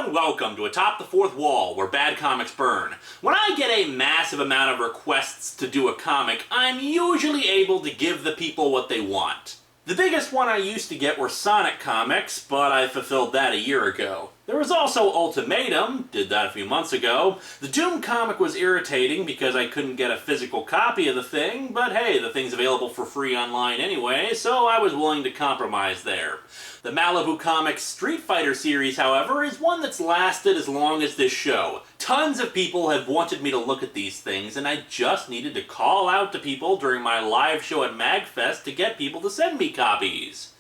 everyone, welcome to Atop the Fourth Wall, where bad comics burn. When I get a massive amount of requests to do a comic, I'm usually able to give the people what they want. The biggest one I used to get were Sonic comics, but I fulfilled that a year ago. There was also Ultimatum, did that a few months ago. The Doom comic was irritating because I couldn't get a physical copy of the thing, but hey, the thing's available for free online anyway, so I was willing to compromise there. The Malibu Comics Street Fighter series, however, is one that's lasted as long as this show. Tons of people have wanted me to look at these things, and I just needed to call out to people during my live show at MagFest to get people to send me copies.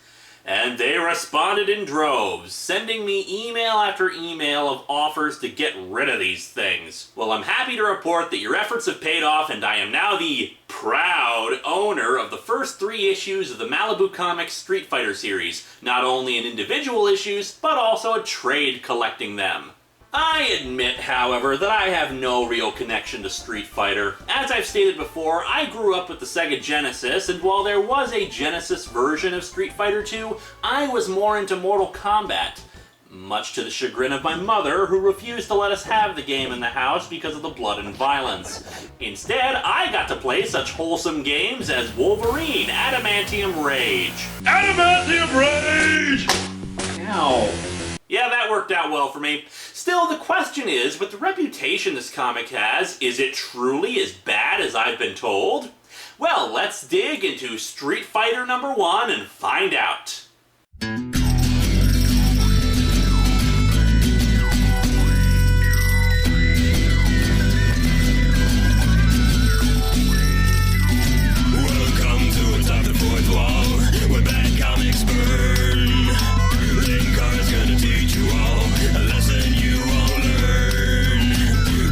And they responded in droves, sending me email after email of offers to get rid of these things. Well, I'm happy to report that your efforts have paid off, and I am now the proud owner of the first 3 issues of the Malibu Comics Street Fighter series, not only in individual issues, but also a trade collecting them. I admit, however, that I have no real connection to Street Fighter. As I've stated before, I grew up with the Sega Genesis, and while there was a Genesis version of Street Fighter 2, I was more into Mortal Kombat. Much to the chagrin of my mother, who refused to let us have the game in the house because of the blood and violence. Instead, I got to play such wholesome games as Wolverine, Adamantium Rage. Adamantium Rage! Ow. Yeah, that worked out well for me. Still, the question is, with the reputation this comic has, is it truly as bad as I've been told? Well, let's dig into Street Fighter #1 and find out. Welcome to Atop the Fourth Wall, where bad comics burn. Linkara's gonna teach you all a lesson you won't learn.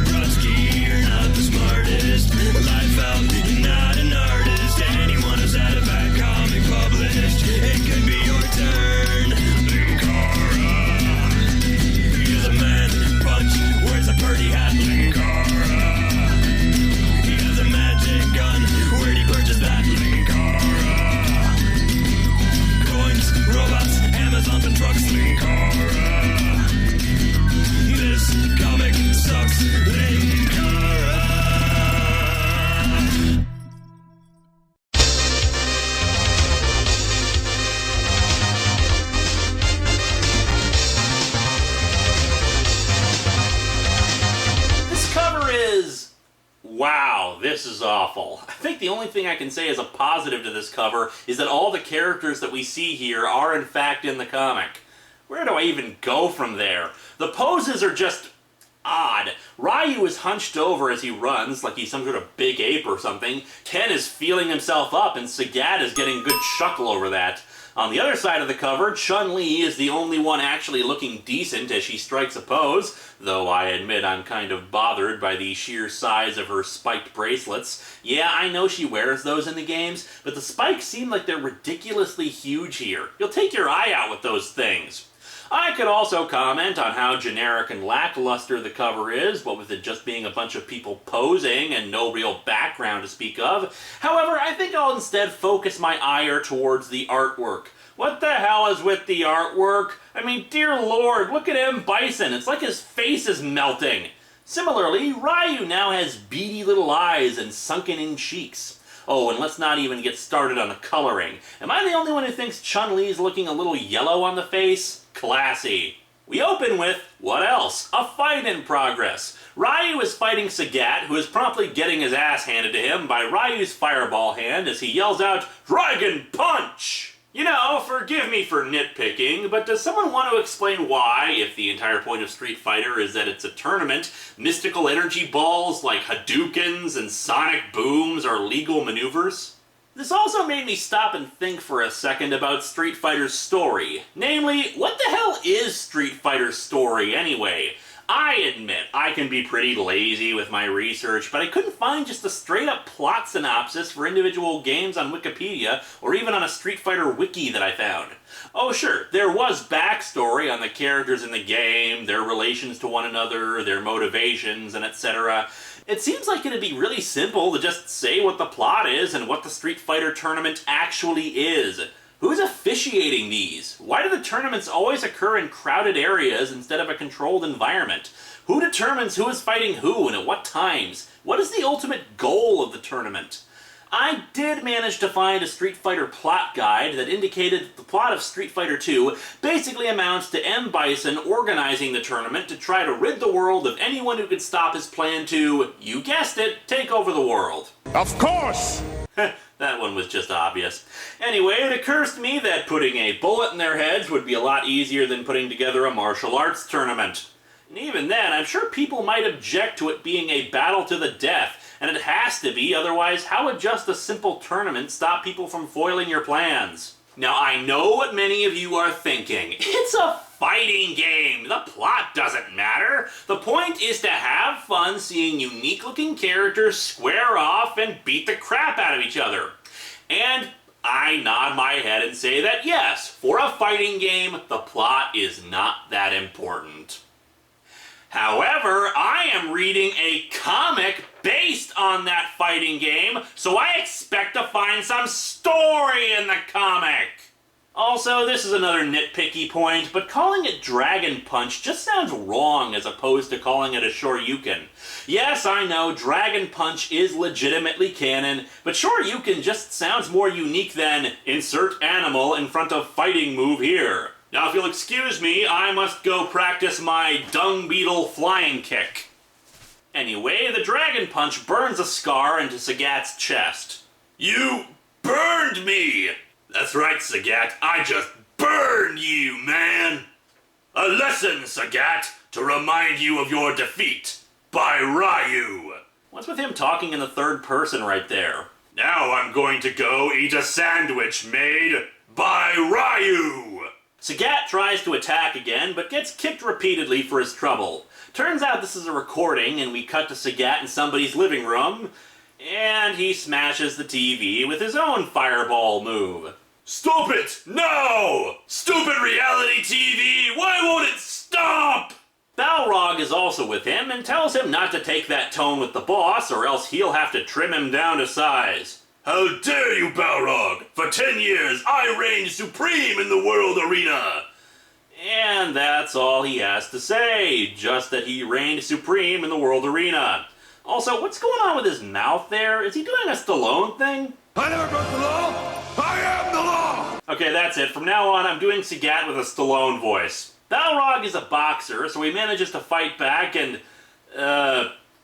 Brodsky, you're not the smartest. Life out, you're not an artist. Anyone who's had a bad comic published, it could be your turn. Linkara, he's a man punch, wears a party hat. Linkara, he has a magic gun. Where'd he purchase that? Linkara, coins, robots, Amazon and trucks. Linkara, this comic sucks. Linkara. This cover is... wow, this is awful. I think the only thing I can say as a positive to this cover is that all the characters that we see here are in fact in the comic. Where do I even go from there? The poses are just odd. Ryu is hunched over as he runs, like he's some sort of big ape or something. Ken is feeling himself up, and Sagat is getting a good chuckle over that. On the other side of the cover, Chun-Li is the only one actually looking decent as she strikes a pose, though I admit I'm kind of bothered by the sheer size of her spiked bracelets. Yeah, I know she wears those in the games, but the spikes seem like they're ridiculously huge here. You'll take your eye out with those things. I could also comment on how generic and lackluster the cover is, what with it just being a bunch of people posing and no real background to speak of. However, I think I'll instead focus my ire towards the artwork. What the hell is with the artwork? I mean, dear lord, look at him, Bison. It's like his face is melting. Similarly, Ryu now has beady little eyes and sunken-in cheeks. Oh, and let's not even get started on the coloring. Am I the only one who thinks Chun-Li's looking a little yellow on the face? Classy. We open with, what else? A fight in progress. Ryu is fighting Sagat, who is promptly getting his ass handed to him by Ryu's fireball hand as he yells out, "Dragon Punch!" You know, forgive me for nitpicking, but does someone want to explain why, if the entire point of Street Fighter is that it's a tournament, mystical energy balls like Hadoukens and sonic booms are legal maneuvers? This also made me stop and think for a second about Street Fighter's story. Namely, what the hell is Street Fighter's story anyway? I admit I can be pretty lazy with my research, but I couldn't find just a straight-up plot synopsis for individual games on Wikipedia, or even on a Street Fighter wiki that I found. Oh sure, there was backstory on the characters in the game, their relations to one another, their motivations, and etc. It seems like it'd be really simple to just say what the plot is and what the Street Fighter tournament actually is. Who's officiating these? Why do the tournaments always occur in crowded areas instead of a controlled environment? Who determines who is fighting who and at what times? What is the ultimate goal of the tournament? I did manage to find a Street Fighter plot guide that indicated that the plot of Street Fighter 2 basically amounts to M. Bison organizing the tournament to try to rid the world of anyone who could stop his plan to, you guessed it, take over the world. Of course! That one was just obvious. Anyway, it occurs to me that putting a bullet in their heads would be a lot easier than putting together a martial arts tournament. And even then, I'm sure people might object to it being a battle to the death, and it has to be, otherwise how would just a simple tournament stop people from foiling your plans? Now, I know what many of you are thinking. It's a fighting game. The plot doesn't matter. The point is to have fun seeing unique-looking characters square off and beat the crap out of each other. And I nod my head and say that yes, for a fighting game, the plot is not that important. However, I am reading a comic based on that fighting game, so I expect to find some story in the comic. Also, this is another nitpicky point, but calling it Dragon Punch just sounds wrong as opposed to calling it a Shoryuken. Yes, I know, Dragon Punch is legitimately canon, but Shoryuken just sounds more unique than insert animal in front of fighting move here. Now, if you'll excuse me, I must go practice my dung beetle flying kick. Anyway, the Dragon Punch burns a scar into Sagat's chest. You burned me! That's right, Sagat, I just burned you, man! A lesson, Sagat, to remind you of your defeat, by Ryu. What's with him talking in the third person right there? Now I'm going to go eat a sandwich made by Ryu! Sagat tries to attack again, but gets kicked repeatedly for his trouble. Turns out this is a recording, and we cut to Sagat in somebody's living room, and he smashes the TV with his own fireball move. Stop it! No! Stupid reality TV! Why won't it stop? Balrog is also with him and tells him not to take that tone with the boss, or else he'll have to trim him down to size. How dare you, Balrog! For 10 years, I reigned supreme in the world arena! And that's all he has to say, just that he reigned supreme in the world arena. Also, what's going on with his mouth there? Is he doing a Stallone thing? I never broke the law! I am the law! Okay, that's it. From now on, I'm doing Sagat with a Stallone voice. Balrog is a boxer, so he manages to fight back and,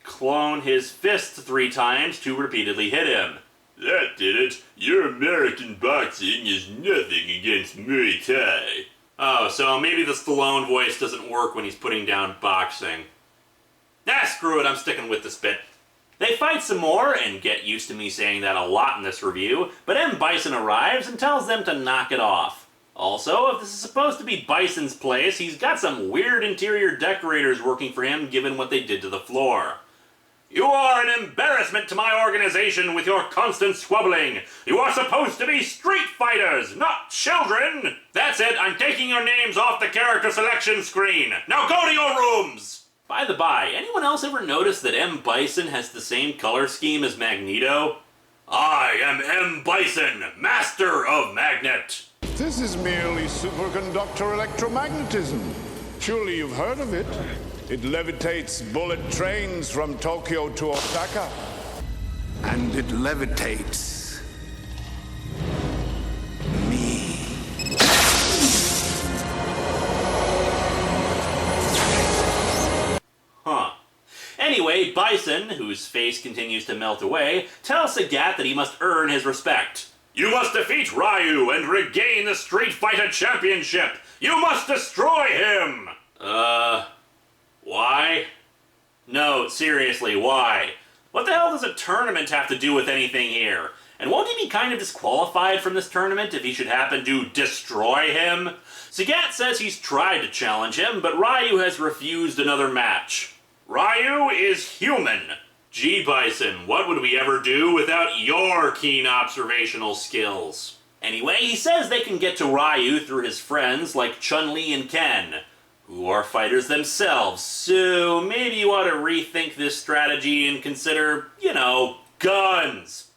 clone his fist 3 times to repeatedly hit him. That did it. Your American boxing is nothing against Muay Thai. Oh, so maybe the Stallone voice doesn't work when he's putting down boxing. Nah, screw it, I'm sticking with this bit. They fight some more, and get used to me saying that a lot in this review, but M. Bison arrives and tells them to knock it off. Also, if this is supposed to be Bison's place, he's got some weird interior decorators working for him given what they did to the floor. You are an embarrassment to my organization with your constant squabbling. You are supposed to be street fighters, not children. That's it, I'm taking your names off the character selection screen. Now go to your rooms. By the by, anyone else ever notice that M. Bison has the same color scheme as Magneto? I am M. Bison, Master of Magnet. This is merely superconductor electromagnetism. Surely you've heard of it. It levitates bullet trains from Tokyo to Osaka. And it levitates me. Huh. Anyway, Bison, whose face continues to melt away, tells Sagat that he must earn his respect. You must defeat Ryu and regain the Street Fighter Championship! You must destroy him! Why? No, seriously, why? What the hell does a tournament have to do with anything here? And won't he be kind of disqualified from this tournament if he should happen to destroy him? Sagat says he's tried to challenge him, but Ryu has refused another match. Ryu is human. Gee, Bison, what would we ever do without your keen observational skills? Anyway, he says they can get to Ryu through his friends like Chun-Li and Ken, who are fighters themselves, so maybe you ought to rethink this strategy and consider, guns.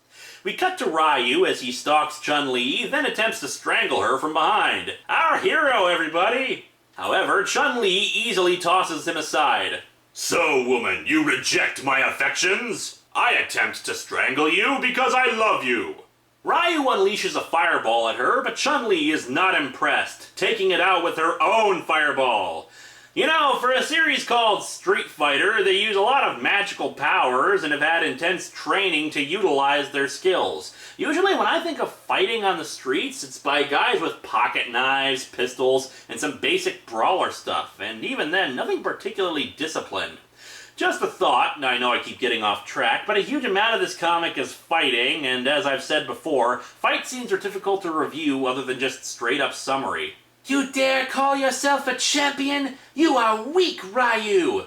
We cut to Ryu as he stalks Chun-Li, then attempts to strangle her from behind. Our hero, everybody! However, Chun-Li easily tosses him aside. So, woman, you reject my affections? I attempt to strangle you because I love you. Ryu unleashes a fireball at her, but Chun-Li is not impressed, taking it out with her own fireball. You know, for a series called Street Fighter, they use a lot of magical powers and have had intense training to utilize their skills. Usually when I think of fighting on the streets, it's by guys with pocket knives, pistols, and some basic brawler stuff, and even then, nothing particularly disciplined. Just a thought, I know I keep getting off track, but a huge amount of this comic is fighting, and as I've said before, fight scenes are difficult to review other than just straight up summary. You dare call yourself a champion? You are weak, Ryu!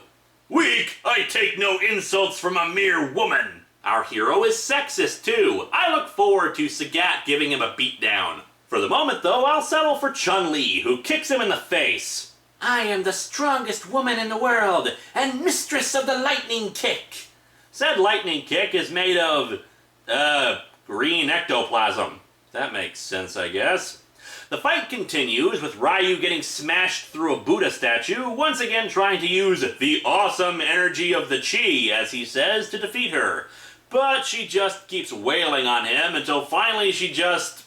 Weak? I take no insults from a mere woman! Our hero is sexist too. I look forward to Sagat giving him a beatdown. For the moment though, I'll settle for Chun-Li, who kicks him in the face. I am the strongest woman in the world, and mistress of the lightning kick. Said lightning kick is made of, green ectoplasm. That makes sense, I guess. The fight continues, with Ryu getting smashed through a Buddha statue, once again trying to use the awesome energy of the chi, as he says, to defeat her. But she just keeps wailing on him until finally she just,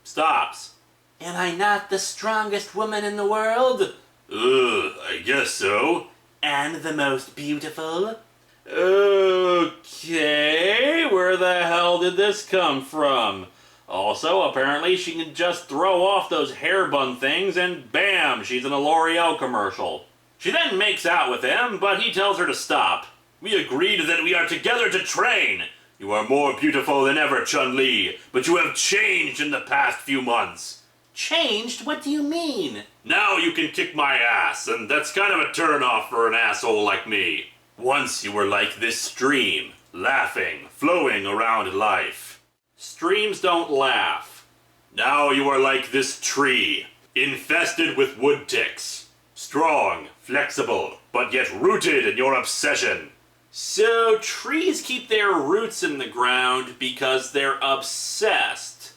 stops. Am I not the strongest woman in the world? I guess so. And the most beautiful? Okay, where the hell did this come from? Also, apparently she can just throw off those hair bun things and bam, she's in a L'Oreal commercial. She then makes out with him, but he tells her to stop. We agreed that we are together to train. You are more beautiful than ever, Chun-Li, but you have changed in the past few months. Changed? What do you mean? Now you can kick my ass, and that's kind of a turn-off for an asshole like me. Once you were like this stream, laughing, flowing around life. Streams don't laugh. Now you are like this tree, infested with wood ticks. Strong, flexible, but yet rooted in your obsession. So trees keep their roots in the ground because they're obsessed.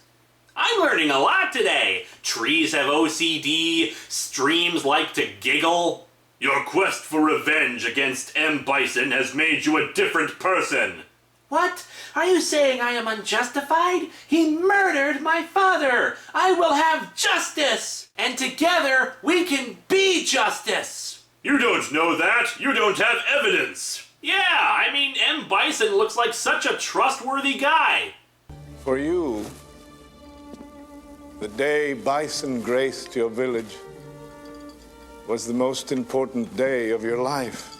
I'm learning a lot today. Trees have OCD, streams like to giggle. Your quest for revenge against M. Bison has made you a different person. What? Are you saying I am unjustified? He murdered my father! I will have justice! And together, we can be justice! You don't know that! You don't have evidence! Yeah, I mean, M. Bison looks like such a trustworthy guy! For you, the day Bison graced your village was the most important day of your life.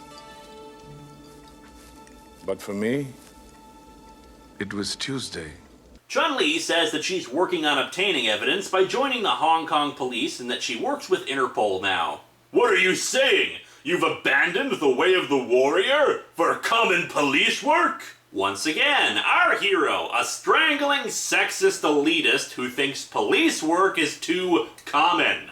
But for me, it was Tuesday. Chun-Li says that she's working on obtaining evidence by joining the Hong Kong police and that she works with Interpol now. What are you saying? You've abandoned the way of the warrior for common police work? Once again, our hero, a strangling sexist elitist who thinks police work is too common.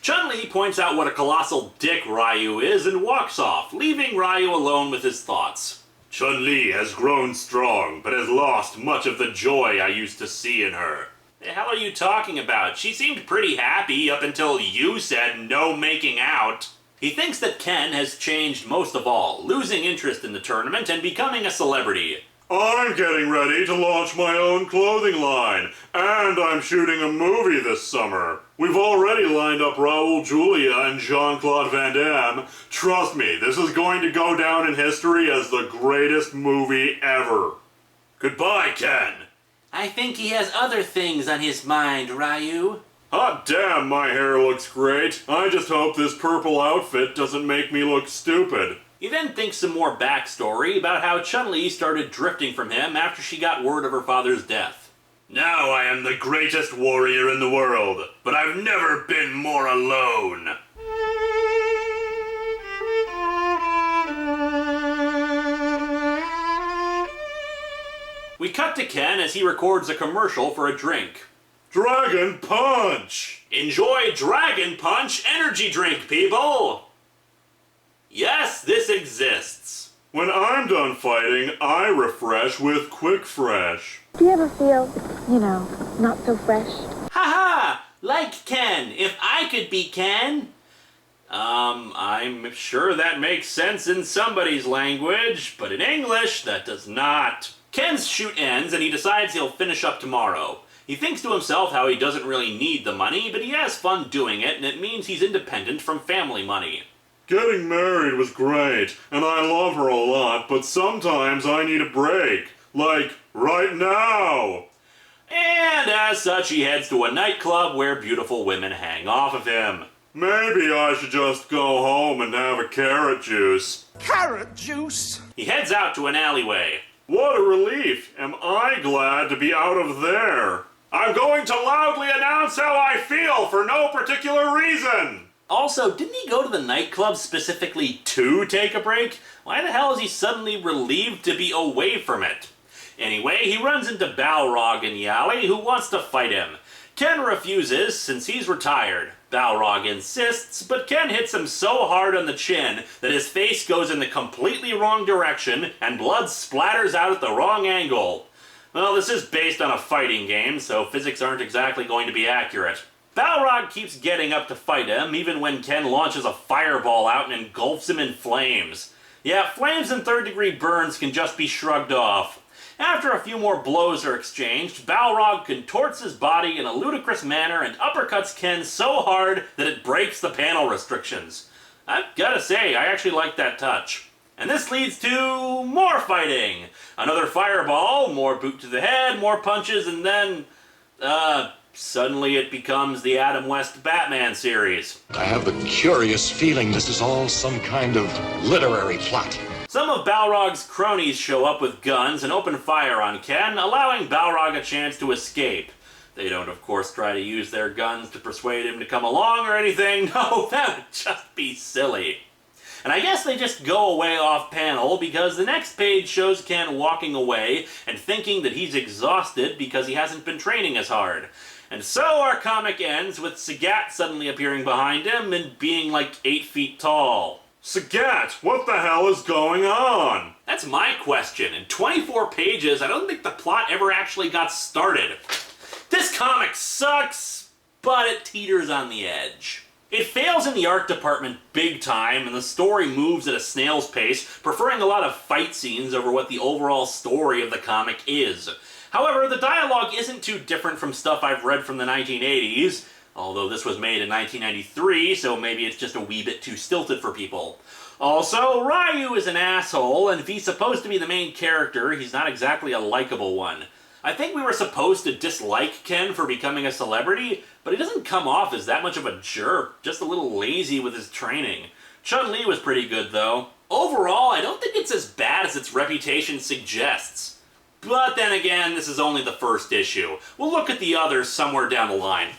Chun-Li points out what a colossal dick Ryu is and walks off, leaving Ryu alone with his thoughts. Chun-Li has grown strong, but has lost much of the joy I used to see in her. The hell are you talking about? She seemed pretty happy up until you said no making out. He thinks that Ken has changed most of all, losing interest in the tournament and becoming a celebrity. I'm getting ready to launch my own clothing line, and I'm shooting a movie this summer. We've already lined up Raul Julia and Jean-Claude Van Damme. Trust me, this is going to go down in history as the greatest movie ever. Goodbye, Ken. I think he has other things on his mind, Ryu. Hot damn, my hair looks great. I just hope this purple outfit doesn't make me look stupid. He then thinks some more backstory about how Chun-Li started drifting from him after she got word of her father's death. Now I am the greatest warrior in the world, but I've never been more alone. We cut to Ken as he records a commercial for a drink. Dragon Punch! Enjoy Dragon Punch energy drink, people! Yes, this exists. When I'm done fighting, I refresh with Quick Fresh. Do you ever feel, not so fresh? Haha! Like Ken. If I could be Ken. I'm sure that makes sense in somebody's language, but in English, that does not. Ken's shoot ends and he decides he'll finish up tomorrow. He thinks to himself how he doesn't really need the money, but he has fun doing it, and it means he's independent from family money. Getting married was great, and I love her a lot, but sometimes I need a break. Like, right now! And as such, he heads to a nightclub where beautiful women hang off of him. Maybe I should just go home and have a carrot juice. Carrot juice? He heads out to an alleyway. What a relief! Am I glad to be out of there? I'm going to loudly announce how I feel for no particular reason! Also, didn't he go to the nightclub specifically to take a break? Why the hell is he suddenly relieved to be away from it? Anyway, he runs into Balrog in the alley, who wants to fight him. Ken refuses, since he's retired. Balrog insists, but Ken hits him so hard on the chin that his face goes in the completely wrong direction and blood splatters out at the wrong angle. Well, this is based on a fighting game, so physics aren't exactly going to be accurate. Balrog keeps getting up to fight him, even when Ken launches a fireball out and engulfs him in flames. Yeah, flames and third-degree burns can just be shrugged off. After a few more blows are exchanged, Balrog contorts his body in a ludicrous manner and uppercuts Ken so hard that it breaks the panel restrictions. I've gotta say, I actually like that touch. And this leads to more fighting. Another fireball, more boot to the head, more punches, and then, suddenly it becomes the Adam West Batman series. I have the curious feeling this is all some kind of literary plot. Some of Balrog's cronies show up with guns and open fire on Ken, allowing Balrog a chance to escape. They don't, of course, try to use their guns to persuade him to come along or anything. No, that would just be silly. And I guess they just go away off panel because the next page shows Ken walking away and thinking that he's exhausted because he hasn't been training as hard. And so our comic ends with Sagat suddenly appearing behind him and being like 8 feet tall. Sagat, what the hell is going on? That's my question. In 24 pages, I don't think the plot ever actually got started. This comic sucks, but it teeters on the edge. It fails in the art department big time, and the story moves at a snail's pace, preferring a lot of fight scenes over what the overall story of the comic is. However, the dialogue isn't too different from stuff I've read from the 1980s, although this was made in 1993, so maybe it's just a wee bit too stilted for people. Also, Ryu is an asshole, and if he's supposed to be the main character, he's not exactly a likable one. I think we were supposed to dislike Ken for becoming a celebrity, but he doesn't come off as that much of a jerk, just a little lazy with his training. Chun-Li was pretty good, though. Overall, I don't think it's as bad as its reputation suggests. But then again, this is only the first issue. We'll look at the others somewhere down the line.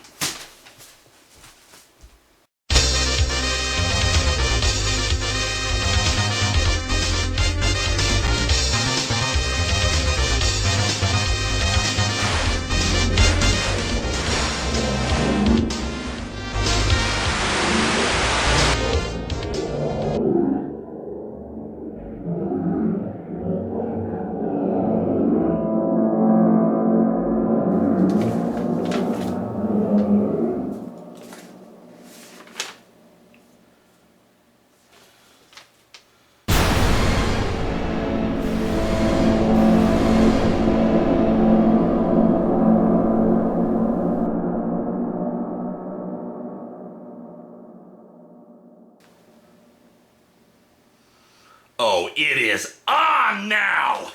Oh, it is on now!